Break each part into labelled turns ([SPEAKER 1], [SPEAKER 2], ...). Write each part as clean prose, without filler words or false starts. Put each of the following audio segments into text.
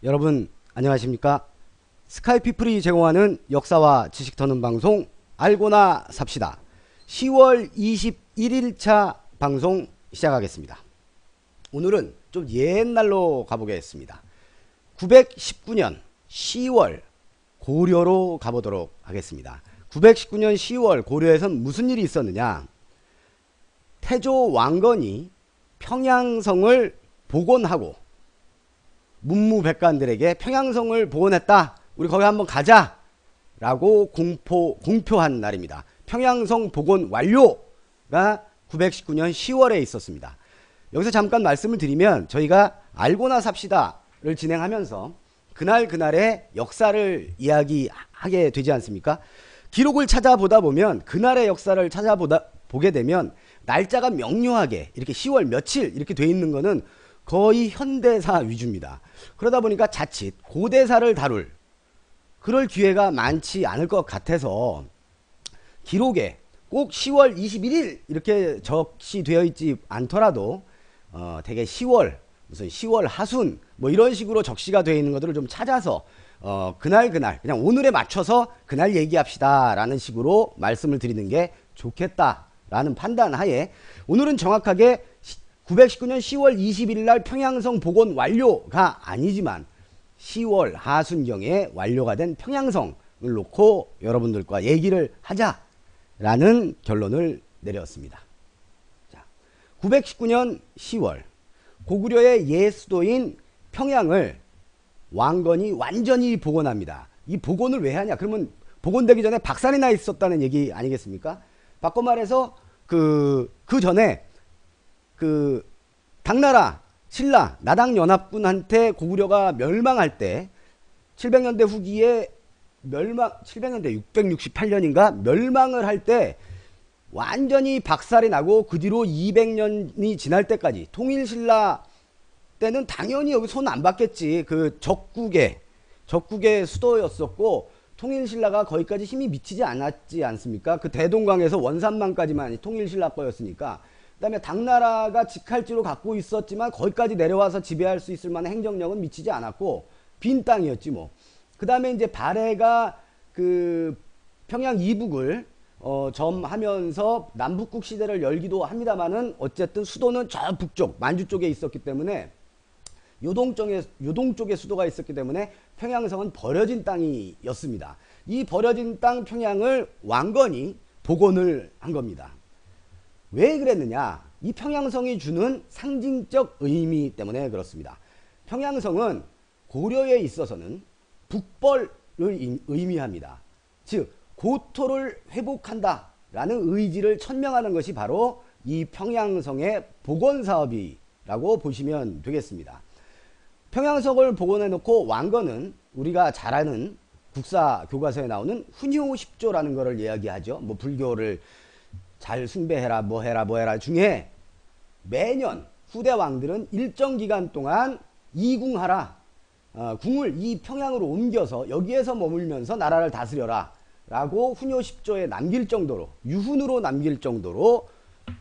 [SPEAKER 1] 여러분 안녕하십니까? 스카이피플이 제공하는 역사와 지식 터는 방송 알고나 삽시다. 10월 21일차 방송 시작하겠습니다. 오늘은 좀 옛날로 가보겠습니다. 919년 10월 고려로 가보도록 하겠습니다. 919년 10월 고려에선 무슨 일이 있었느냐? 태조 왕건이 평양성을 복원하고 문무백관들에게 평양성을 복원했다. 우리 거기 한번 가자. 라고 공표한 날입니다. 평양성 복원 완료가 919년 10월에 있었습니다. 여기서 잠깐 말씀을 드리면 저희가 알고나 삽시다를 진행하면서 그날의 역사를 이야기하게 되지 않습니까? 기록을 찾아보다 보면 그날의 역사를 찾아보게 되면 날짜가 명료하게 이렇게 10월 며칠 이렇게 돼 있는 거는 거의 현대사 위주입니다. 그러다 보니까 자칫 고대사를 다룰 그럴 기회가 많지 않을 것 같아서 기록에 꼭 10월 21일 이렇게 적시되어 있지 않더라도 되게 10월 무슨 10월 하순 뭐 이런 식으로 적시가 되어 있는 것들을 좀 찾아서 그날 그냥 오늘에 맞춰서 그날 얘기합시다 라는 식으로 말씀을 드리는 게 좋겠다라는 판단 하에 오늘은 정확하게 919년 10월 20일 날 평양성 복원 완료가 아니지만 10월 하순경에 완료가 된 평양성을 놓고 여러분들과 얘기를 하자라는 결론을 내렸습니다. 자, 919년 10월 고구려의 옛수도인 평양을 왕건이 완전히 복원합니다. 이 복원을 왜 하냐? 그러면 복원되기 전에 박살이 나 있었다는 얘기 아니겠습니까? 바꿔 말해서 그 전에 당나라 신라 나당연합군한테 고구려가 멸망할 때 700년대 후기에 700년대 668년인가 멸망을 할 때 완전히 박살이 나고 그 뒤로 200년이 지날 때까지 통일신라 때는 당연히 여기 손 안 받겠지. 그 적국의 수도였었고 통일신라가 거기까지 힘이 미치지 않았지 않습니까? 그 대동강에서 원산만까지만 통일신라 거였으니까. 그 다음에 당나라가 직할지로 갖고 있었지만 거기까지 내려와서 지배할 수 있을 만한 행정력은 미치지 않았고 빈 땅이었지 뭐. 그 다음에 이제 발해가 그 평양 이북을 점하면서 남북국 시대를 열기도 합니다만은 어쨌든 수도는 저 북쪽 만주 쪽에 있었기 때문에 요동 쪽에 수도가 있었기 때문에 평양성은 버려진 땅이었습니다. 이 버려진 땅 평양을 왕건이 복원을 한 겁니다. 왜 그랬느냐? 이 평양성이 주는 상징적 의미 때문에 그렇습니다. 평양성은 고려에 있어서는 북벌을 의미합니다. 즉 고토를 회복한다 라는 의지를 천명하는 것이 바로 이 평양성의 복원사업이라고 보시면 되겠습니다. 평양성을 복원해 놓고 왕건은 우리가 잘 아는 국사 교과서에 나오는 훈효10조라는 것을 이야기하죠. 뭐 불교를 잘 숭배해라 뭐해라 중에 매년 후대 왕들은 일정 기간 동안 이궁하라, 궁을 이 평양으로 옮겨서 여기에서 머물면서 나라를 다스려라 라고 훈효10조에 남길 정도로 유훈으로 남길 정도로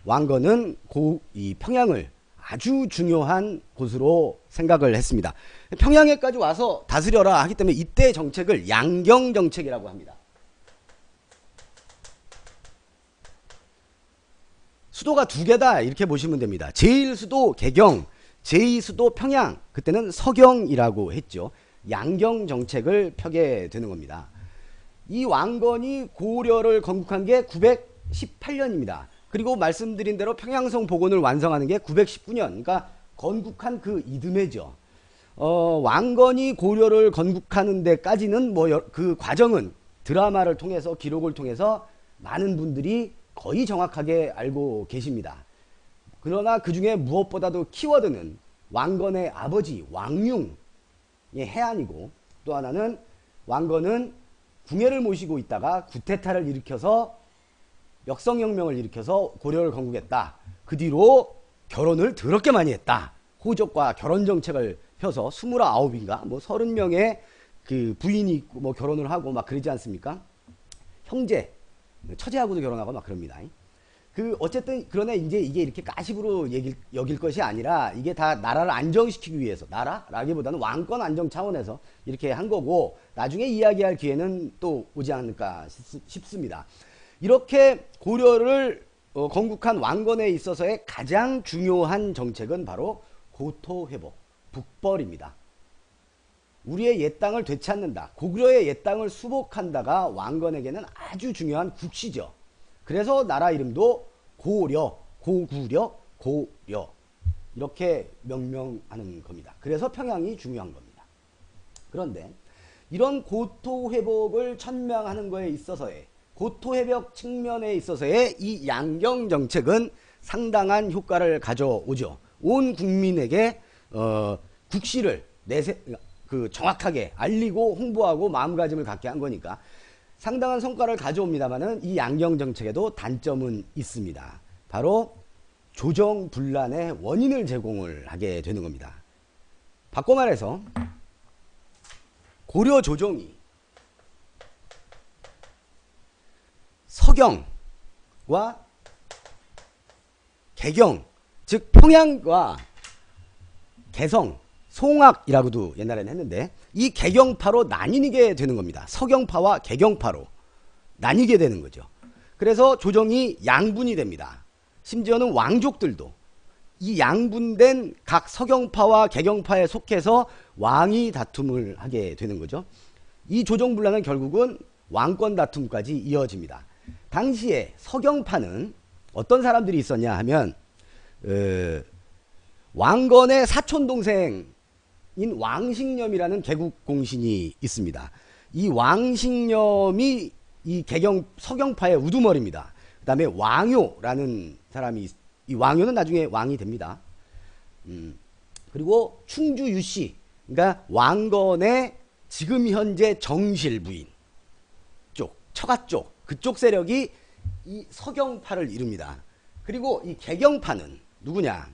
[SPEAKER 1] 왕건은 이 평양을 아주 중요한 곳으로 생각을 했습니다. 평양에까지 와서 다스려라 하기 때문에 이때 정책을 양경정책이라고 합니다. 수도가 두 개다 이렇게 보시면 됩니다. 제1수도 개경, 제2수도 평양, 그때는 서경이라고 했죠. 양경정책을 펴게 되는 겁니다. 이 왕건이 고려를 건국한 게 918년입니다. 그리고 말씀드린 대로 평양성 복원을 완성하는 게 919년, 그러니까 건국한 그 이듬해죠. 왕건이 고려를 건국하는 데까지는 뭐 그 과정은 드라마를 통해서 기록을 통해서 많은 분들이 거의 정확하게 알고 계십니다. 그러나 그 중에 무엇보다도 키워드는 왕건의 아버지 왕융의 해안이고 또 하나는 왕건은 궁예를 모시고 있다가 구테타를 일으켜서 역성혁명을 일으켜서 고려를 건국했다. 그 뒤로 결혼을 더럽게 많이 했다. 호족과 결혼정책을 펴서 29인가 뭐 30명의 그 부인이 있고 뭐 결혼을 하고 막 그러지 않습니까? 형제, 처제하고도 결혼하고 막 그럽니다. 어쨌든 그러나 이제 이게 이렇게 가십으로 여길 것이 아니라 이게 다 나라를 안정시키기 위해서, 나라라기보다는 왕권 안정 차원에서 이렇게 한 거고, 나중에 이야기할 기회는 또 오지 않을까 싶습니다. 이렇게 고려를 건국한 왕건에 있어서의 가장 중요한 정책은 바로 고토회복, 북벌입니다. 우리의 옛 땅을 되찾는다, 고구려의 옛 땅을 수복한다가 왕건에게는 아주 중요한 국시죠. 그래서 나라 이름도 고려, 고구려, 고려 이렇게 명명하는 겁니다. 그래서 평양이 중요한 겁니다. 그런데 이런 고토회복을 천명하는 거에 있어서의, 고토회복 측면에 있어서의 이 양경정책은 상당한 효과를 가져오죠. 온 국민에게 국시를 정확하게 알리고 홍보하고 마음가짐을 갖게 한 거니까 상당한 성과를 가져옵니다만은 이 양경정책에도 단점은 있습니다. 바로 조정분란의 원인을 제공을 하게 되는 겁니다. 바꿔 말해서 고려 조정이 서경과 개경, 즉 평양과 개성, 송악이라고도 옛날에는 했는데 이 개경파로 나뉘게 되는 겁니다. 서경파와 개경파로 나뉘게 되는 거죠. 그래서 조정이 양분이 됩니다. 심지어는 왕족들도 이 양분된 각 서경파와 개경파에 속해서 왕위 다툼을 하게 되는 거죠. 이 조정분란은 결국은 왕권 다툼까지 이어집니다. 당시에 서경파는 어떤 사람들이 있었냐 하면 왕건의 사촌동생인 왕식념이라는 개국공신이 있습니다. 이 왕식념이 이 서경파의 우두머리입니다. 그 다음에 왕효라는 사람이, 이 왕효는 나중에 왕이 됩니다. 그리고 충주 유씨, 그러니까 왕건의 지금 현재 정실 부인 쪽, 처가 쪽, 그쪽 세력이 이 서경파를 이룹니다. 그리고 이 개경파는 누구냐?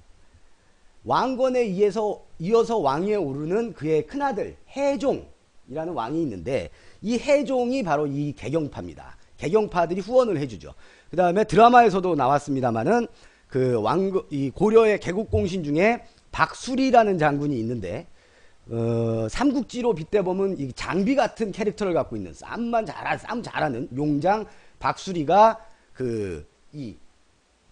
[SPEAKER 1] 왕건에 이어서 왕위에 오르는 그의 큰아들 해종이라는 왕이 있는데 이 해종이 바로 이 개경파입니다. 개경파들이 후원을 해주죠. 그 다음에 드라마에서도 나왔습니다만은 이 고려의 개국공신 중에 박수리라는 장군이 있는데 삼국지로 빗대보면 이 장비 같은 캐릭터를 갖고 있는 싸움 잘하는 용장 박수리가 이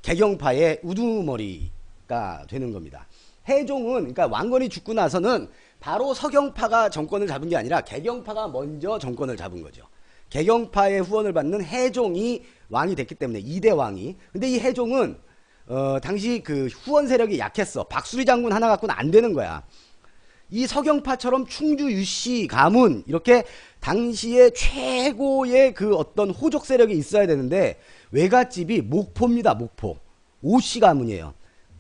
[SPEAKER 1] 개경파의 우두머리가 되는 겁니다. 해종은, 그러니까 왕건이 죽고 나서는 바로 서경파가 정권을 잡은 게 아니라 개경파가 먼저 정권을 잡은 거죠. 개경파의 후원을 받는 해종이 왕이 됐기 때문에 2대 왕이. 근데 이 해종은 당시 후원 세력이 약했어. 박수리 장군 하나 갖고는 안 되는 거야. 이 서경파처럼 충주, 유씨, 가문 이렇게 당시에 최고의 어떤 호족 세력이 있어야 되는데 외갓집이 목포입니다. 목포. 오씨 가문이에요.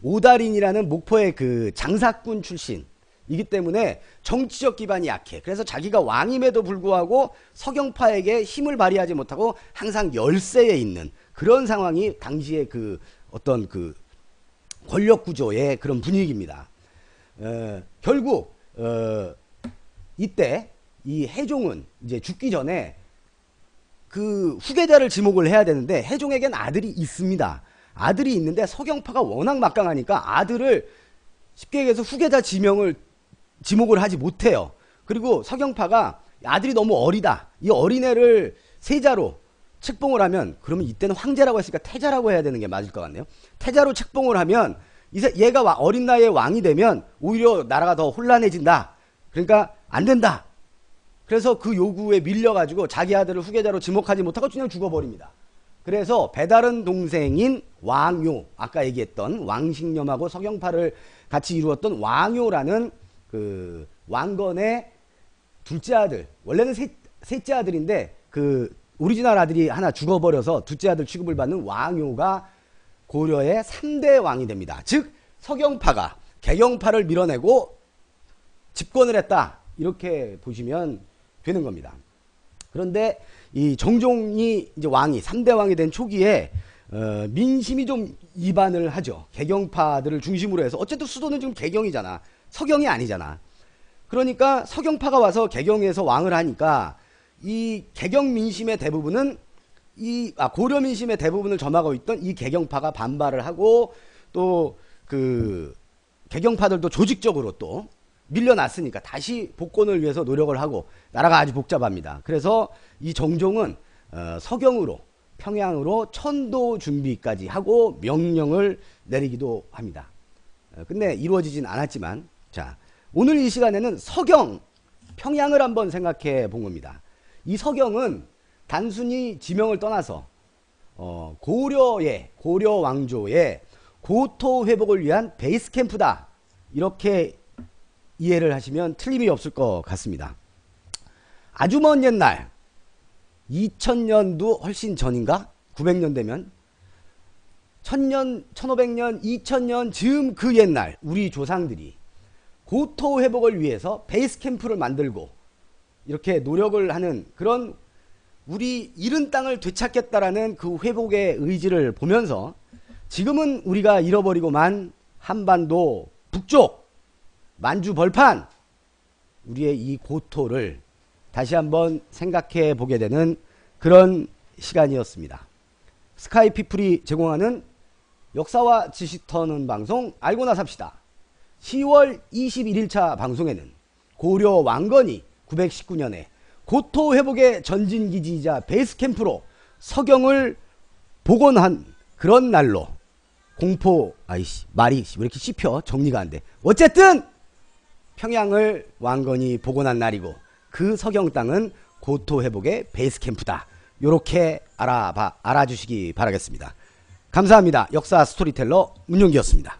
[SPEAKER 1] 오달인이라는 목포의 장사꾼 출신이기 때문에 정치적 기반이 약해. 그래서 자기가 왕임에도 불구하고 서경파에게 힘을 발휘하지 못하고 항상 열세에 있는 그런 상황이 당시의 어떤 권력 구조의 그런 분위기입니다. 결국 이때 이 해종은 이제 죽기 전에 후계자를 지목을 해야 되는데 해종에겐 아들이 있습니다. 아들이 있는데 서경파가 워낙 막강하니까 아들을 쉽게 얘기해서 후계자 지목을 하지 못해요. 그리고 서경파가 아들이 너무 어리다. 이 어린애를 세자로 책봉을 하면, 그러면 이때는 황제라고 했으니까 태자라고 해야 되는 게 맞을 것 같네요. 태자로 책봉을 하면 얘가 어린 나이에 왕이 되면 오히려 나라가 더 혼란해진다. 그러니까 안 된다. 그래서 그 요구에 밀려가지고 자기 아들을 후계자로 지목하지 못하고 그냥 죽어버립니다. 그래서 배다른 동생인 왕요, 아까 얘기했던 왕식념하고 서경파를 같이 이루었던 왕요라는 왕건의 둘째 아들, 원래는 셋째 아들인데 오리지널 아들이 하나 죽어버려서 둘째 아들 취급을 받는 왕요가 고려의 3대 왕이 됩니다. 즉 서경파가 개경파를 밀어내고 집권을 했다, 이렇게 보시면 되는 겁니다. 그런데 이 정종이 이제 3대 왕이 된 초기에 민심이 좀 이반을 하죠. 개경파들을 중심으로 해서. 어쨌든 수도는 지금 개경이잖아. 서경이 아니잖아. 그러니까 서경파가 와서 개경에서 왕을 하니까 이 개경 민심의 대부분은 고려 민심의 대부분을 점하고 있던 이 개경파가 반발을 하고 또 그 개경파들도 조직적으로 또 밀려났으니까 다시 복권을 위해서 노력을 하고 나라가 아주 복잡합니다. 그래서 이 정종은 서경으로 평양으로 천도 준비까지 하고 명령을 내리기도 합니다. 근데 이루어지진 않았지만 자 오늘 이 시간에는 서경 평양을 한번 생각해 본 겁니다. 이 서경은 단순히 지명을 떠나서 고려 왕조의 고토 회복을 위한 베이스 캠프다 이렇게 이해를 하시면 틀림이 없을 것 같습니다. 아주 먼 옛날 2000년도 훨씬 전인가? 900년 되면 1000년, 1500년, 2000년 즈음 그 옛날 우리 조상들이 고토 회복을 위해서 베이스 캠프를 만들고 이렇게 노력을 하는 그런 우리 잃은 땅을 되찾겠다라는 그 회복의 의지를 보면서 지금은 우리가 잃어버리고만 한반도 북쪽 만주 벌판 우리의 이 고토를 다시 한번 생각해 보게 되는 그런 시간이었습니다. 스카이피플이 제공하는 역사와 지식 터는 방송 알고나 삽시다. 10월 21일차 방송에는 고려 왕건이 919년에 고토 회복의 전진기지이자 베이스캠프로 서경을 복원한 그런 날로 말이 왜 이렇게 씹혀 정리가 안 돼. 어쨌든 평양을 왕건이 복원한 날이고 그 서경 땅은 고토 회복의 베이스캠프다. 요렇게 알아주시기 바라겠습니다. 감사합니다. 역사 스토리텔러 문용기였습니다.